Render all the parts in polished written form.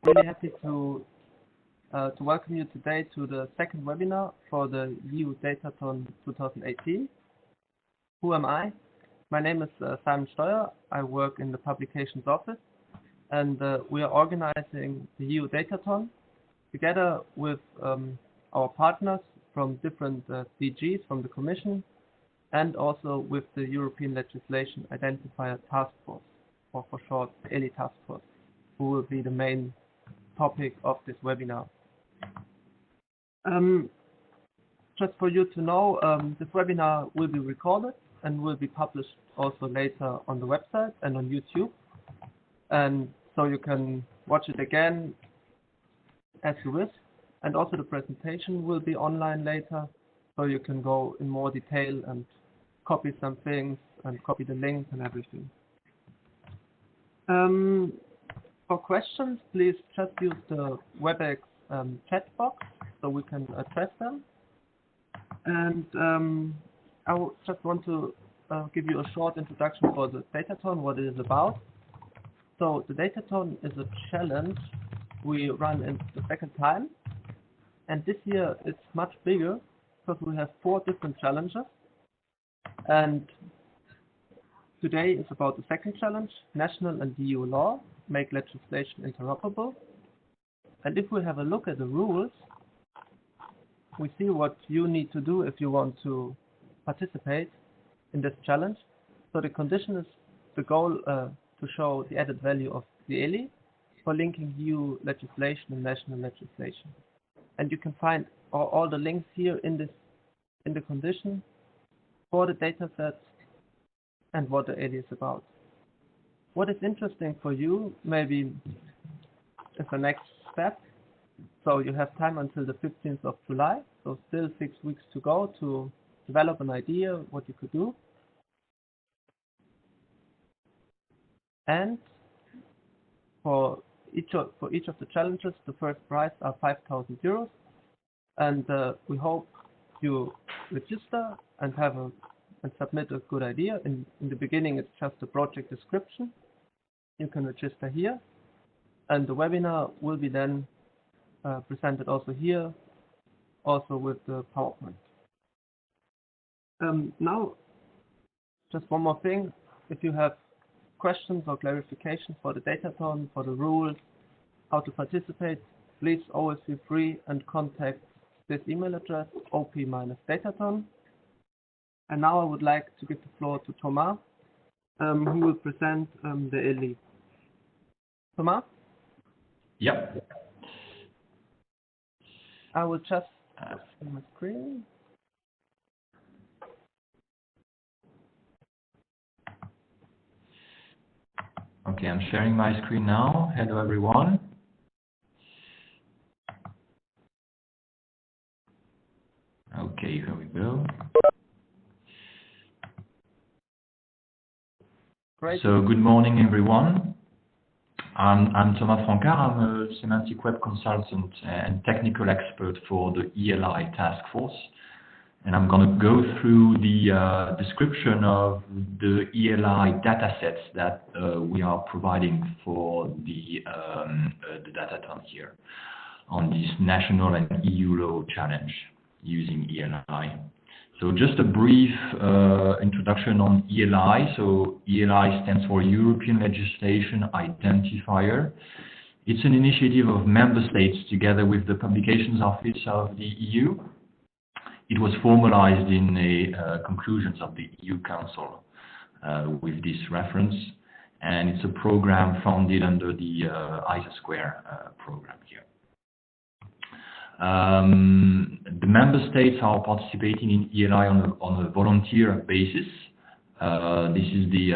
Really happy to welcome you today to the second webinar for the EU Datathon 2018. Who am I? My name is Simon Steuer. I work in the publications office, and we are organizing the EU Datathon together with our partners from different DGs from the Commission, and also with the European Legislation Identifier Task Force, or for short, the ELI Task Force, who will be the main topic of this webinar. Just for you to know, this webinar will be recorded and will be published also later on the website and on YouTube. And so you can watch it again as you wish. And also the presentation will be online later, so you can go in more detail and copy some things and copy the links and everything. For questions, please just use the WebEx chat box so we can address them. And I just want to give you a short introduction for the Datathon, what it is about. So the Datathon is a challenge we run in the second time. And this year it's much bigger because we have 4 different challenges. And today is about the second challenge, national and EU law, make legislation interoperable. And if we have a look at the rules, we see what you need to do if you want to participate in this challenge. So the condition is the goal to show the added value of the ELI for linking EU legislation and national legislation. And you can find all the links here in the condition for the datasets and what the ELI is about. What is interesting for you maybe is the next step. So you have time until the 15th of July, so still 6 weeks to go to develop an idea what you could do. And for each of the challenges, the first prize are 5,000 euros. And we hope you register and and submit a good idea. In the beginning, it's just a project description. You can register here, and the webinar will be then presented also here, also with the PowerPoint. Now, just one more thing. If you have questions or clarification for the Datathon, for the rules, how to participate, please always feel free and contact this email address, op-datathon. And now I would like to give the floor to Thomas, who will present the ELI. Thomas? Yep. I will just share my screen. Okay, I'm sharing my screen now. Hello, everyone. Okay, here we go. Great. So good morning, everyone. I'm Thomas Francard. I'm a semantic web consultant and technical expert for the ELI task force. And I'm going to go through the description of the ELI datasets that we are providing for the Datathon here on this national and EU law challenge using ELI. So just a brief introduction on ELI. So ELI stands for European Legislation Identifier. It's an initiative of member states together with the Publications Office of the EU. It was formalized in the conclusions of the EU Council with this reference, and it's a program funded under the ISA2 program here. The member states are participating in ELI on a volunteer basis. This is the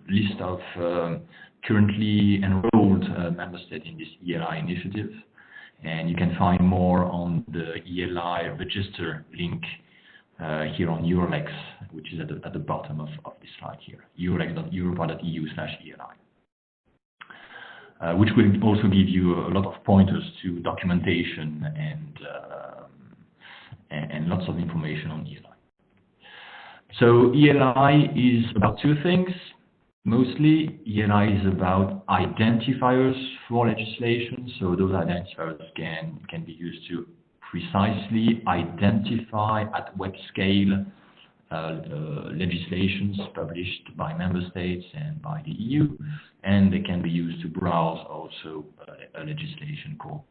list of currently enrolled member states in this ELI initiative. And you can find more on the ELI register link here on Eurolex, which is at the bottom of this slide here, eurolex.europa.eu/ELI. Which will also give you a lot of pointers to documentation and lots of information on ELI. So ELI is about 2 things. Mostly, ELI is about identifiers for legislation. So those identifiers can be used to precisely identify at web scale legislations published by member states and by the EU, and they can be used to browse also a legislation corpus.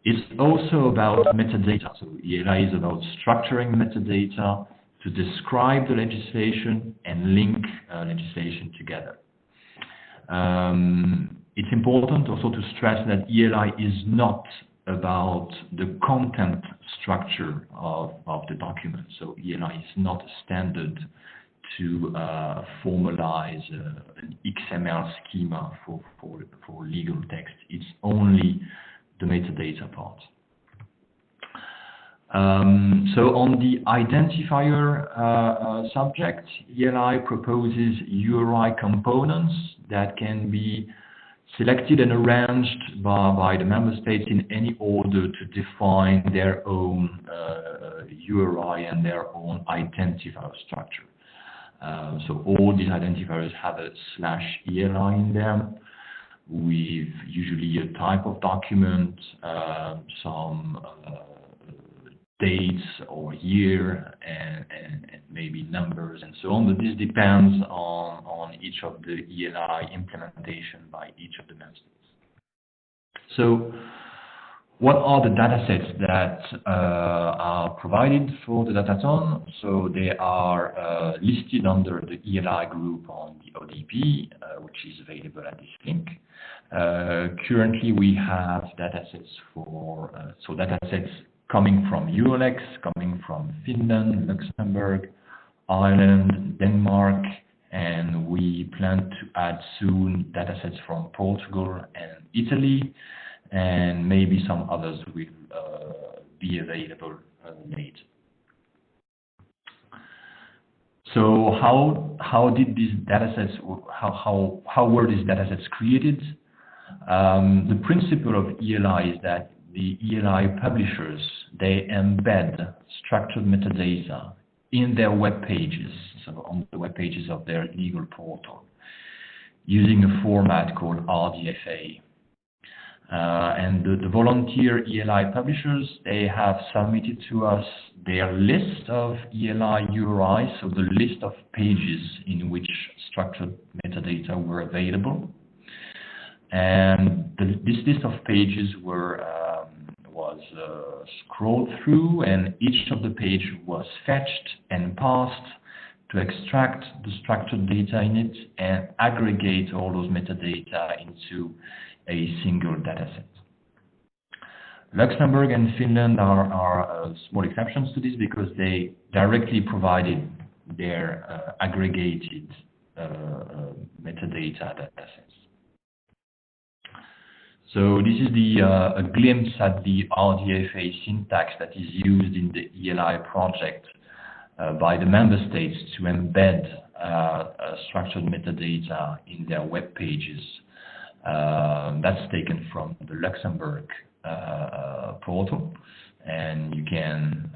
It's also about metadata. So ELI is about structuring metadata to describe the legislation and link legislation together. It's important also to stress that ELI is not about the content structure of the document. So ELI is not a standard to formalize an XML schema for legal text. It's only the metadata part. So on the identifier subject, ELI proposes URI components that can be selected and arranged by the member states in any order to define their own URI and their own identifier structure. So all these identifiers have a /ELI in them, with usually a type of document, some dates or year, and maybe numbers and so on. But this depends on each of the ELI implementation by each of the member states. So what are the datasets that are provided for the Datathon? So they are listed under the ELI group on the ODP, which is available at this link. Currently, we have datasets datasets coming from ULEX, coming from Finland, Luxembourg, Ireland, Denmark, and we plan to add soon datasets from Portugal and Italy, and maybe some others will be available later. So how did these datasets, how were these datasets created? The principle of ELI is that the ELI publishers, they embed structured metadata in their web pages, so on the web pages of their legal portal, using a format called RDFA. And the volunteer ELI publishers, they have submitted to us their list of ELI URIs, so the list of pages in which structured metadata were available. And this list of pages was scrolled through, and each of the page was fetched and parsed to extract the structured data in it and aggregate all those metadata into a single dataset. Luxembourg and Finland are small exceptions to this because they directly provided their aggregated metadata datasets. So this is a glimpse at the RDFA syntax that is used in the ELI project by the member states to embed structured metadata in their web pages. That's taken from the Luxembourg portal, and you can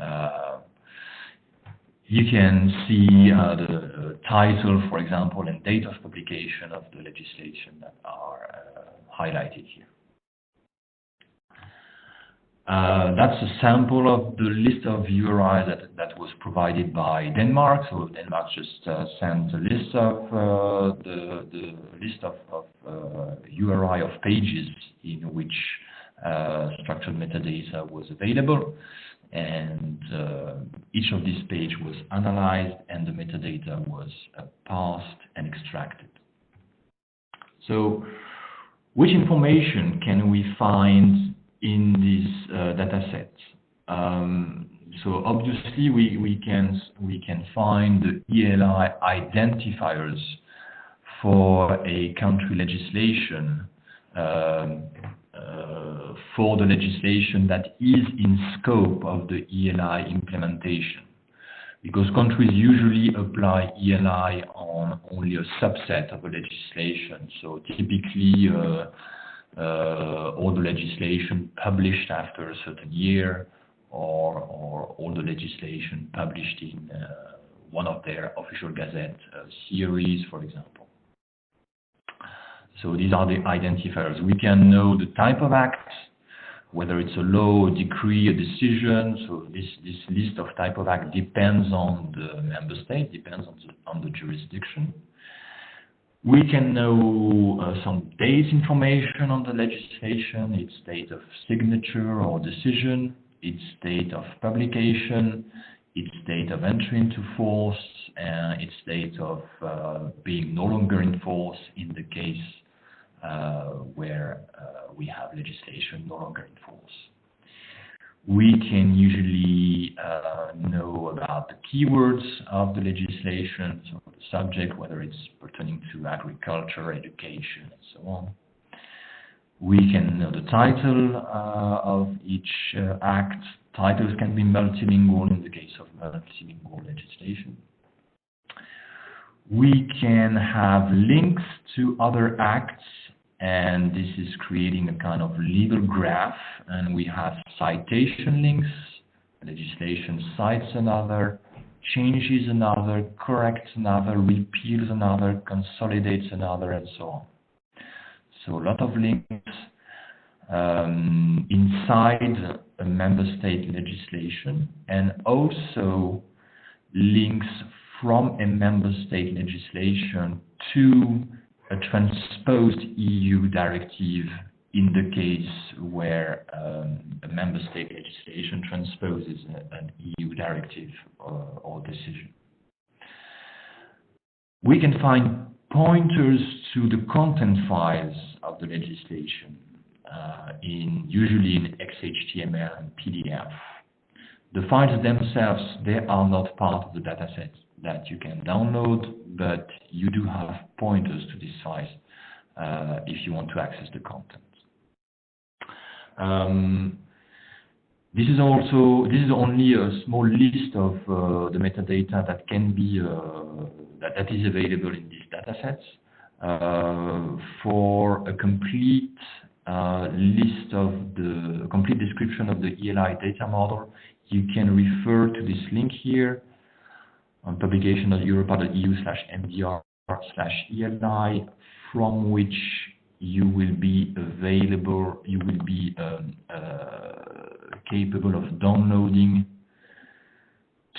see the title, for example, and date of publication of the legislation that are highlighted here. That's a sample of the list of URI that was provided by Denmark. So Denmark just sent a list of the list of URI of pages in which structured metadata was available, and each of these pages was analyzed and the metadata was parsed and extracted. So which information can we find in this dataset? So obviously we can find the ELI identifiers for a country legislation, for the legislation that is in scope of the ELI implementation, because countries usually apply ELI on only a subset of a legislation. So typically all the legislation published after a certain year, or all the legislation published in one of their official gazette series, for example. So these are the identifiers. We can know the type of act, whether it's a law, a decree, a decision. So this list of type of act depends on the member state, depends on the jurisdiction. We can know some date information on the legislation, its date of signature or decision, its date of publication, its date of entry into force, and its date of being no longer in force in the case where we have legislation no longer in force. We can usually know about the keywords of the legislation, so the subject, whether it's pertaining to agriculture, education, and so on. We can know the title of each act. Titles can be multilingual in the case of multilingual legislation. We can have links to other acts, and this is creating a kind of legal graph, and we have citation links. Legislation cites another, changes another, corrects another, repeals another, consolidates another, and so on. So a lot of links inside a member state legislation, and also links from a member state legislation to a transposed EU directive in the case where a member state legislation transposes an EU directive or decision. We can find pointers to the content files of the legislation, usually in XHTML and PDF. The files themselves, they are not part of the dataset that you can download, but you do have pointers to these files if you want to access the content. This is only a small list of the metadata that can be that is available in these datasets. For a complete list of the complete description of the ELI data model, you can refer to this link here on publication.europa.eu/mdr/ELI, from which you will be capable of downloading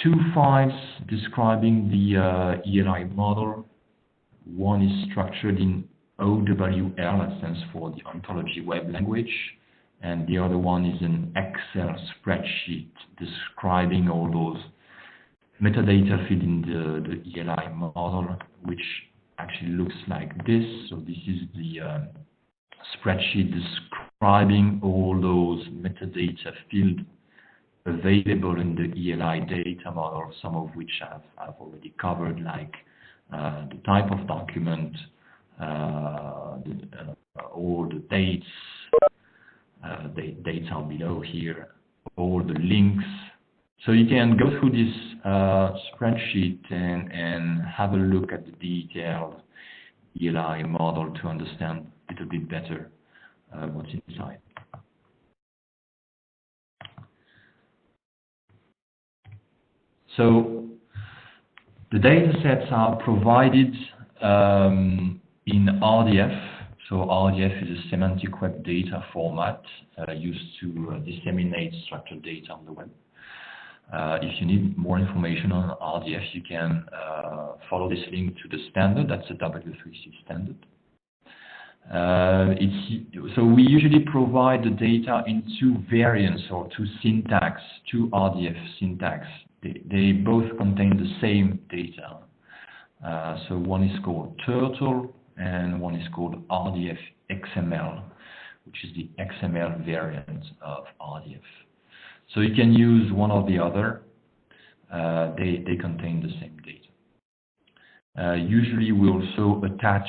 two files describing the ELI model. One is structured in OWL, that stands for the Ontology Web Language, and the other one is an Excel spreadsheet describing all those metadata filled in the ELI model, which actually looks like this. So this is the spreadsheet describing all those metadata field available in the ELI data model, some of which I've already covered, like the type of document, all the dates, dates are below here, all the links. So you can go through this spreadsheet and have a look at the detailed ELI model to understand a little bit better what's inside. So the data sets are provided in RDF. So RDF is a semantic web data format used to disseminate structured data on the web. If you need more information on RDF, you can follow this link to the standard. That's a W3C standard. So we usually provide the data in two variants or two syntax, two RDF syntax. They both contain the same data. So one is called Turtle and one is called RDF XML, which is the XML variant of RDF. So you can use one or the other. They contain the same data. Usually we also attach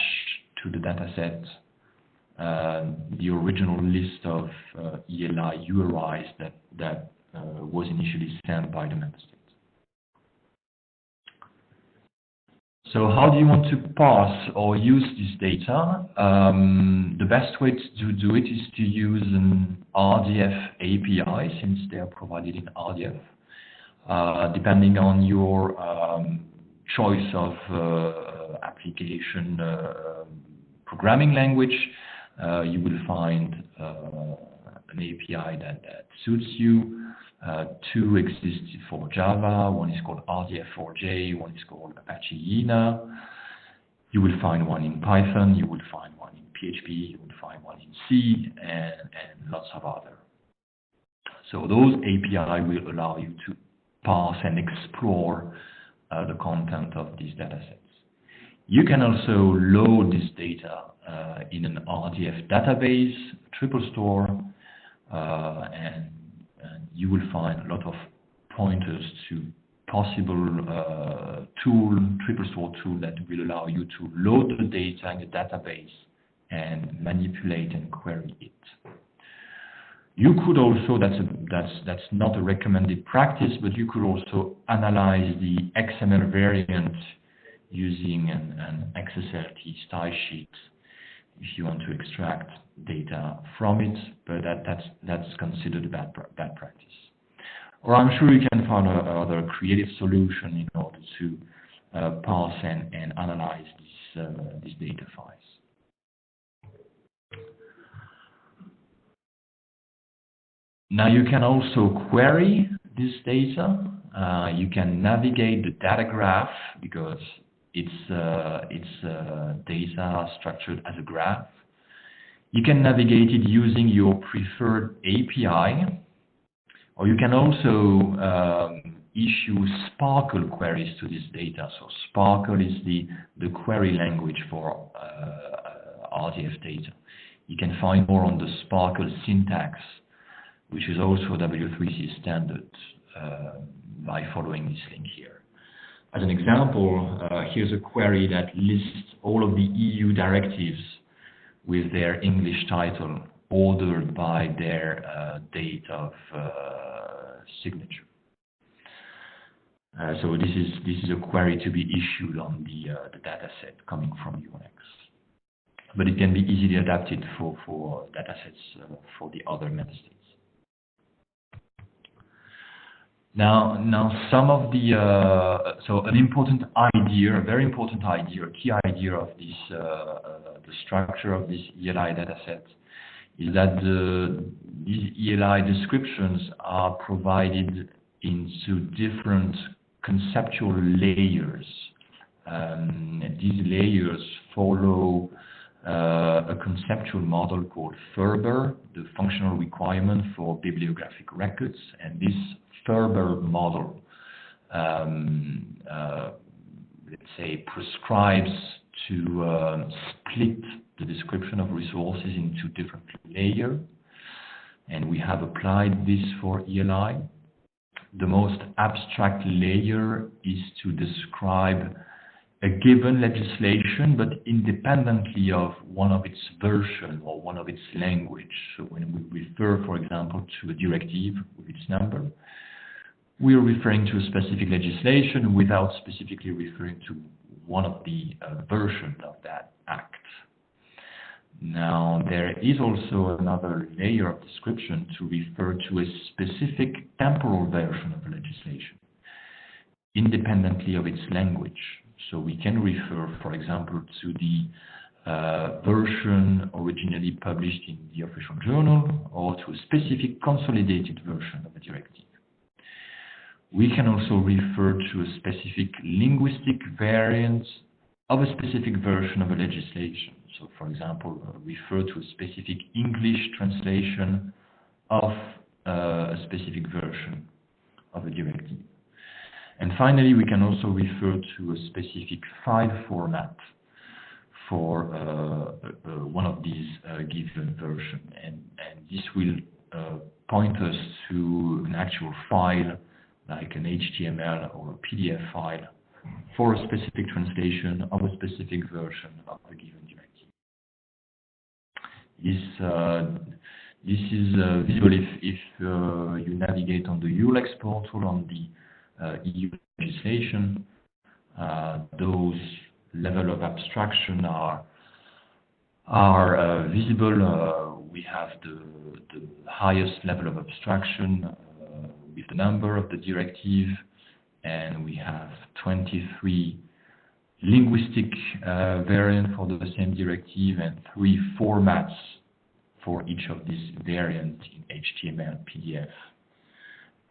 to the dataset the original list of ELI URIs that was initially sent by the member state. So how do you want to parse or use this data? The best way to do it is to use an RDF API, since they are provided in RDF. depending on your choice of application programming language, you will find an API that suits you. Two exist for Java. One is called RDF4J. One is called Apache Yina. You will find one in Python. You will find one in PHP. You will find one in C, and lots of other. So those API will allow you to parse and explore the content of these datasets. You can also load this data in an RDF database, triple store, and you will find a lot of pointers to possible triple store tool that will allow you to load the data in the database and manipulate and query it. You could also, that's not a recommended practice, but you could also analyze the XML variant using an XSLT style sheet if you want to extract data from it, but that's considered a bad practice. Or I'm sure you can find another creative solution in order to parse and analyze these data files. Now you can also query this data. You can navigate the data graph because it's data structured as a graph. You can navigate it using your preferred API, or you can also issue Sparkle queries to this data. So Sparkle is the query language for RDF data. You can find more on the Sparkle syntax, which is also W3C standard, by following this link here. As an example, here's a query that lists all of the EU directives with their English title ordered by their date of signature. So this is a query to be issued on the dataset coming from UNX. But it can be easily adapted for datasets for the other member states. Now some of the so an important idea, a very important idea, a key idea of this the structure of this ELI dataset is that these ELI descriptions are provided into different conceptual layers. These layers follow a conceptual model called FERBER, the functional requirement for bibliographic records, and this FERBER model, let's say, prescribes to split the description of resources into different layers, and we have applied this for ELI. The most abstract layer is to describe a given legislation, but independently of one of its version or one of its language. So when we refer, for example, to a directive with its number, we are referring to a specific legislation without specifically referring to one of the versions of that act. Now, there is also another layer of description to refer to a specific temporal version of a legislation, independently of its language. So we can refer, for example, to the version originally published in the official journal, or to a specific consolidated version of a directive. We can also refer to a specific linguistic variant of a specific version of a legislation. So, for example, refer to a specific English translation of a specific version of a directive. And finally, we can also refer to a specific file format for one of these given versions. And this will point us to an actual file, like an HTML or a PDF file, for a specific translation of a specific version of a given directive. This is visible if you navigate on the ULEX portal on the EU legislation. Those level of abstraction are visible. We have the highest level of abstraction with the number of the directive, and we have 23 linguistic variants for the same directive and 3 formats for each of these variants in HTML, PDF,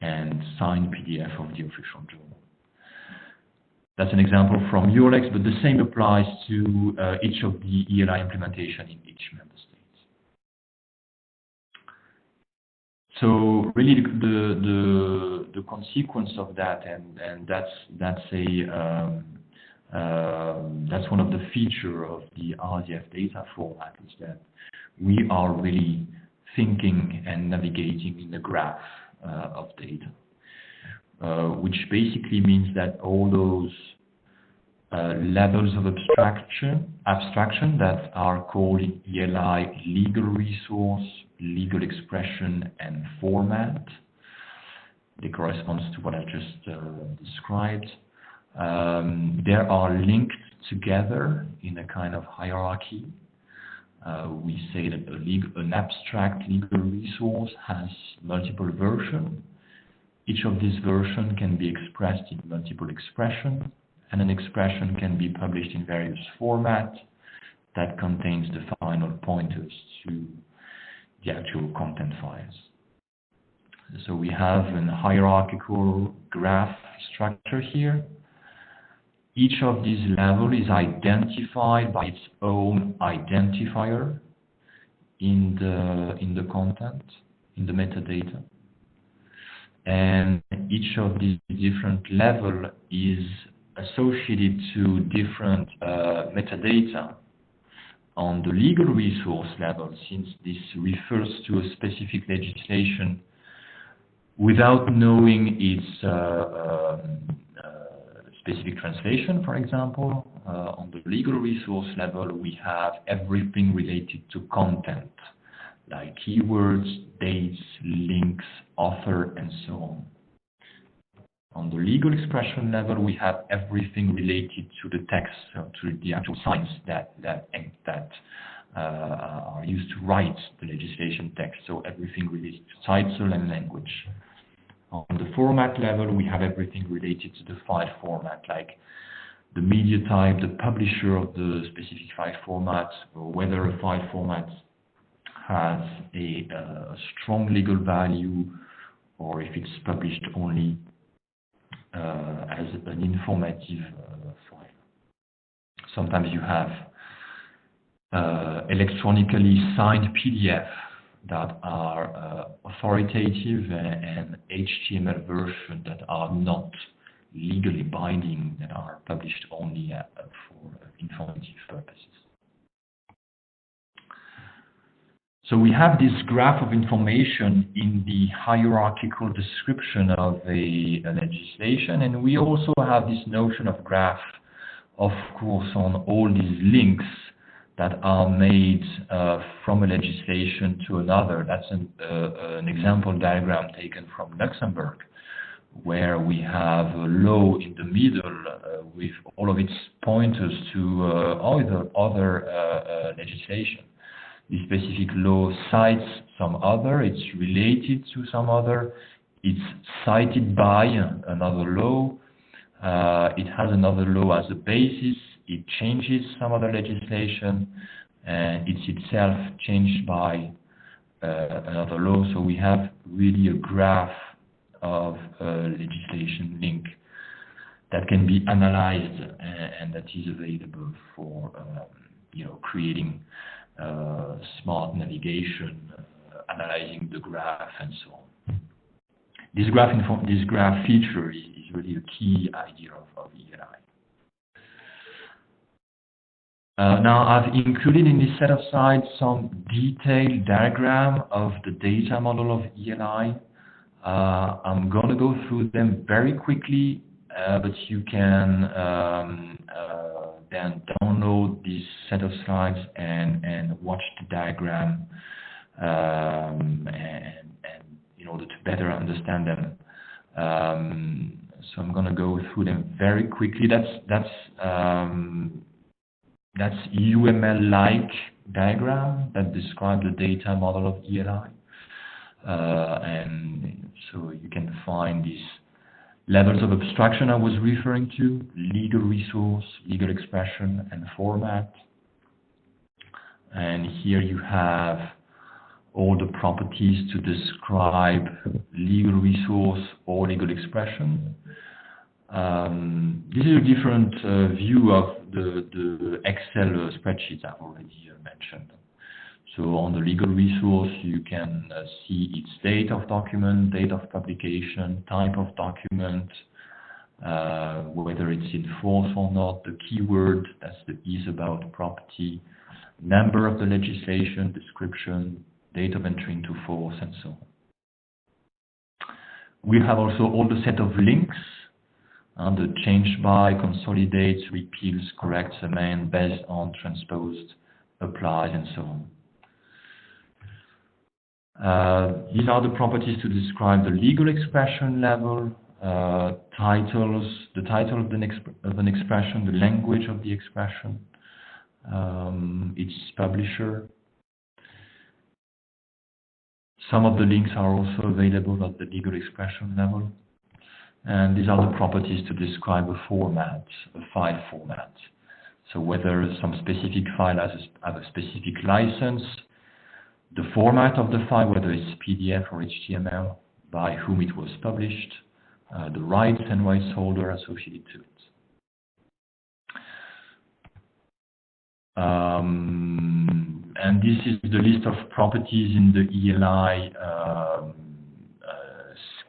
and signed PDF of the official journal. That's an example from Eurolex, but the same applies to each of the ELI implementation in each member state. So really, the consequence of that, and that's one of the features of the RDF data format, is that we are really thinking and navigating in the graph of data, which basically means that all those levels of abstraction that are called ELI legal resource, legal expression, and format, they correspond to what I just described. They are linked together in a kind of hierarchy. We say that an abstract legal resource has multiple versions. Each of these versions can be expressed in multiple expressions, and an expression can be published in various formats that contains the final pointers to the actual content files. So we have a hierarchical graph structure here. Each of these levels is identified by its own identifier in the content, in the metadata. And each of these different levels is associated to different metadata on the legal resource level, since this refers to a specific legislation without knowing its specific translation, for example. On the legal resource level, we have everything related to content, like keywords, dates, links, author, and so on. On the legal expression level, we have everything related to the text, so to the actual signs that are used to write the legislation text, so everything related to title and language. On the format level, we have everything related to the file format, like the media type, the publisher of the specific file format, or whether a file format has a strong legal value, or if it's published only as an informative file. Sometimes you have electronically signed PDF that are authoritative and HTML versions that are not legally binding, that are published only for informative purposes. So we have this graph of information in the hierarchical description of a legislation, and we also have this notion of graph, of course, on all these links that are made from a legislation to another. That's an example diagram taken from Luxembourg, where we have a law in the middle with all of its pointers to other legislation. The specific law cites some other, it's related to some other, it's cited by another law, it has another law as a basis, it changes some other legislation, and it's itself changed by another law. So we have really a graph of legislation link that can be analyzed and that is available for creating smart navigation, analyzing the graph, and so on. This graph feature is really a key idea of ELI. Now I've included in this set of slides some detailed diagram of the data model of ELI. I'm going to go through them very quickly, but you can then download this set of slides and watch the diagram and in order to better understand them. So I'm going to go through them very quickly. That's UML-like diagram that describes the data model of ELI. and so you can find these levels of abstraction I was referring to: legal resource, legal expression, and format. And here you have all the properties to describe legal resource or legal expression. This is a different view of the Excel spreadsheet I've already mentioned. So on the legal resource, you can see its date of document, date of publication, type of document, whether it's in force or not, the keyword, that's the is about property, number of the legislation, description, date of entry into force, and so on. We have also all the set of links, the change by, consolidates, repeals, corrects, amend, based on, transposed, applies, and so on. These are the properties to describe the legal expression level, titles, the title of an expression, the language of the expression, its publisher. Some of the links are also available at the legal expression level. And these are the properties to describe a format, a file format. So whether some specific file has a specific license, the format of the file, whether it's PDF or HTML, by whom it was published, the rights and rights holder associated to it. And this is the list of properties in the ELI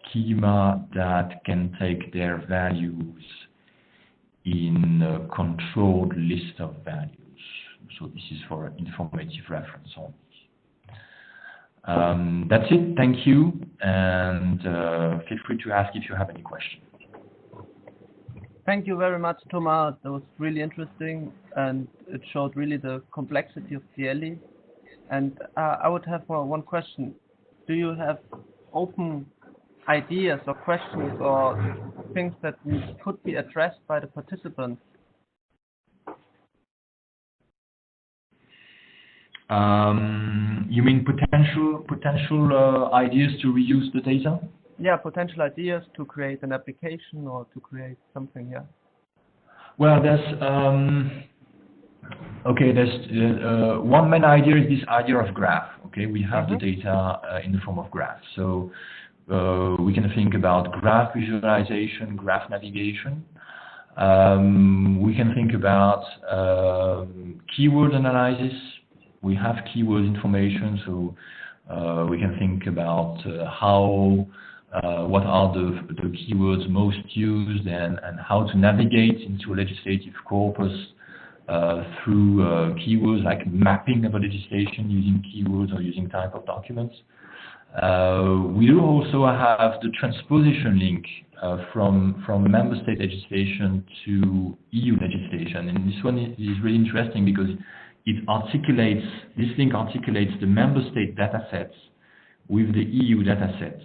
schema that can take their values in a controlled list of values. So this is for informative reference only. That's it. Thank you, and feel free to ask if you have any questions. Thank you very much, Thomas. That was really interesting, and it showed really the complexity of the ELI. And I would have one question. Do you have open ideas or questions or things that could be addressed by the participants? You mean potential ideas to reuse the data? Yeah, potential ideas to create an application or to create something. Yeah. Well, there's one main idea is this idea of graph. Okay, we have the data in the form of graph. So we can think about graph visualization, graph navigation. We can think about keyword analysis. We have keyword information, so we can think about what are the keywords most used and how to navigate into a legislative corpus through keywords, like mapping of a legislation using keywords or using type of documents. We do also have the transposition link from member state legislation to EU legislation, and this one is really interesting because this link articulates the member state datasets with the EU datasets.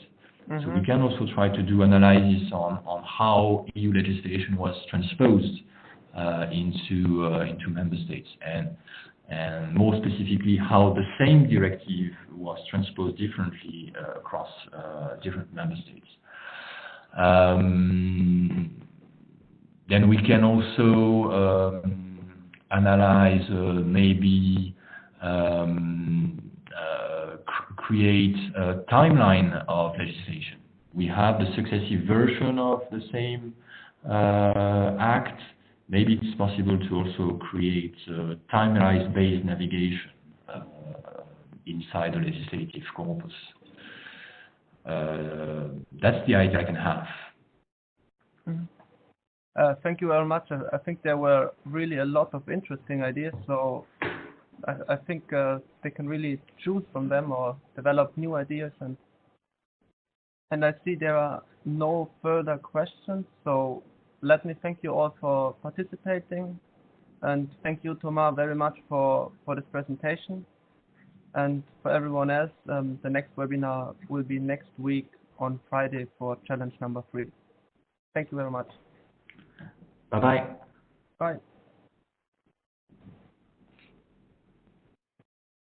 So we can also try to do analysis on how EU legislation was transposed into member states, and more specifically how the same directive was transposed differently across different member states. Then we can also analyze, maybe create a timeline of legislation. We have the successive version of the same act. Maybe it's possible to also create timeline-based navigation inside the legislative corpus. That's the idea I can have. Thank you very much. I think there were really a lot of interesting ideas, so I think they can really choose from them or develop new ideas. And I see there are no further questions, so let me thank you all for participating, and thank you, Thomas, very much for this presentation. And for everyone else, the next webinar will be next week on Friday for challenge number 3. Thank you very much. Bye-bye. Bye.